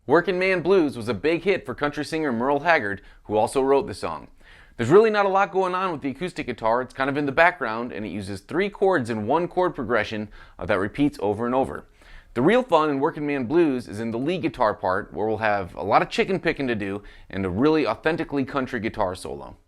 Workin' Man Blues was a big hit for country singer Merle Haggard, who also wrote the song. There's really not a lot going on with the acoustic guitar. It's kind of in the background, and it uses 3 chords in one chord progression that repeats over and over. The real fun in Workin' Man Blues is in the lead guitar part, where we'll have a lot of chicken picking to do and a really authentically country guitar solo.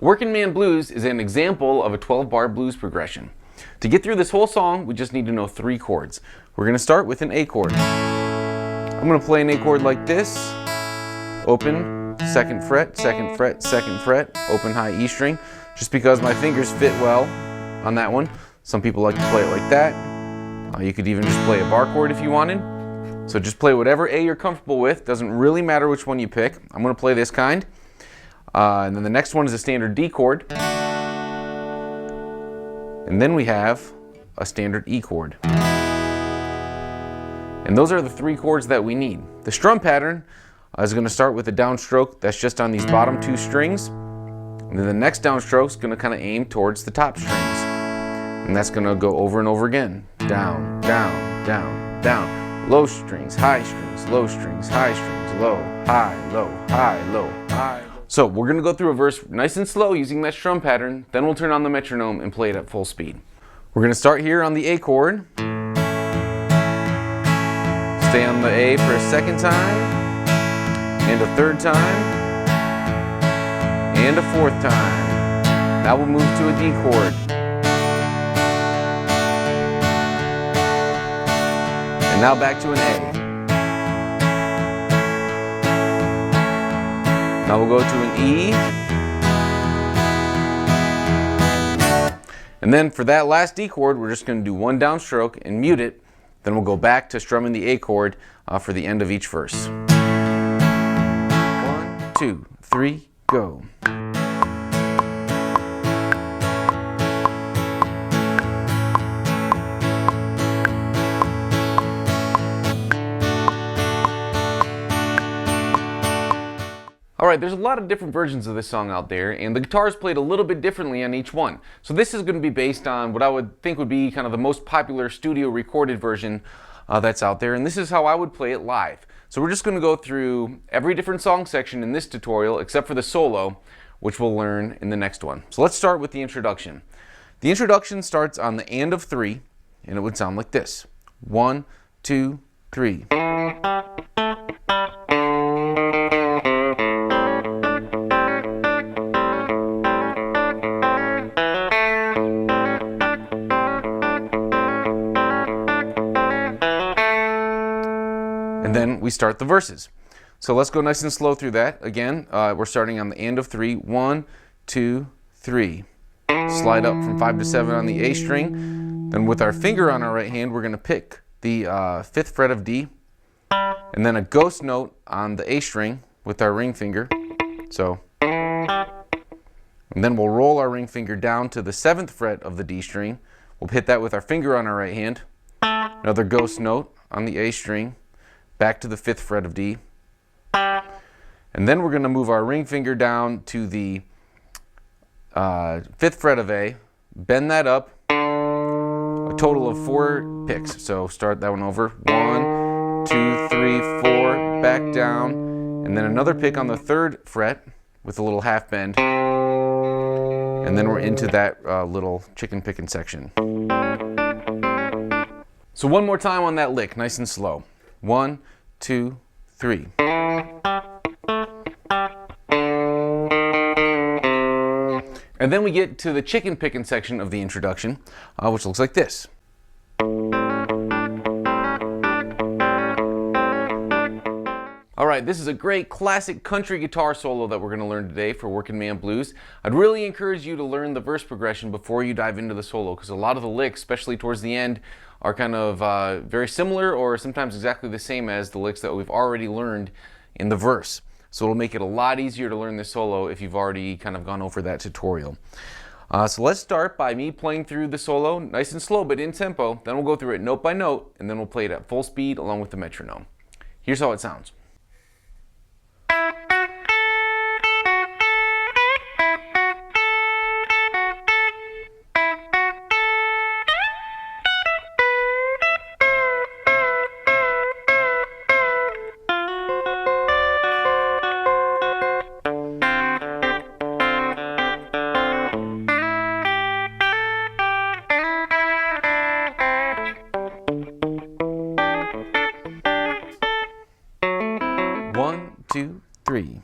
Workin' Man Blues is an example of a 12-bar blues progression. To get through this whole song, we just need to know 3 chords. We're going to start with an A chord. I'm going to play an A chord like this. Open, 2nd fret, 2nd fret, 2nd fret, open high E string, just because my fingers fit well on that one. Some people like to play it like that. You could even just play a bar chord if you wanted. So just play whatever A you're comfortable with. Doesn't really matter which one you pick. I'm going to play this kind. And then the next one is a standard D chord. And then we have a standard E chord. And those are the 3 chords that we need. The strum pattern is going to start with a downstroke that's just on these bottom 2 strings. And then the next downstroke is going to kind of aim towards the top strings. And that's going to go over and over again. Down, down, down, down. Low strings, high strings, low strings, high strings, low, high, low, high, low, high. So we're going to go through a verse nice and slow using that strum pattern, then we'll turn on the metronome and play it at full speed. We're going to start here on the A chord. Stay on the A for a 2nd time, and a 3rd time, and a 4th time. Now we'll move to a D chord. And now back to an A. Now we'll go to an E. And then for that last D chord, we're just going to do 1 downstroke and mute it. Then we'll go back to strumming the A chord for the end of each verse. 1, 2, 3, go. Alright, there's a lot of different versions of this song out there, and the guitar is played a little bit differently on each one. So this is going to be based on what I would think would be kind of the most popular studio recorded version that's out there, and this is how I would play it live. So we're just going to go through every different song section in this tutorial except for the solo, which we'll learn in the next one. So let's start with the introduction. The introduction starts on the and of 3, and it would sound like this. 1, 2, 3. And then we start the verses. So let's go nice and slow through that. Again, we're starting on the and of 3. 1, 2, 3. Slide up from 5 to 7 on the A string. Then with our finger on our right hand, we're going to pick the 5th fret of D. And then a ghost note on the A string with our ring finger. So. And then we'll roll our ring finger down to the 7th fret of the D string. We'll hit that with our finger on our right hand. Another ghost note on the A string. Back to the 5th fret of D. And then we're going to move our ring finger down to the 5th fret of A, bend that up, a total of 4 picks. So start that one over. 1, 2, 3, 4, back down, and then another pick on the 3rd fret with a little half bend. And then we're into that little chicken picking section. So one more time on that lick, nice and slow. 1, 2, 3. And then we get to the chicken picking section of the introduction, which looks like this. All right, this is a great classic country guitar solo that we're going to learn today for Workin' Man Blues. I'd really encourage you to learn the verse progression before you dive into the solo, because a lot of the licks, especially towards the end, are kind of very similar or sometimes exactly the same as the licks that we've already learned in the verse. So it'll make it a lot easier to learn this solo if you've already kind of gone over that tutorial. So let's start by me playing through the solo nice and slow but in tempo. Then we'll go through it note by note, and then we'll play it at full speed along with the metronome. Here's how it sounds. One, two, three.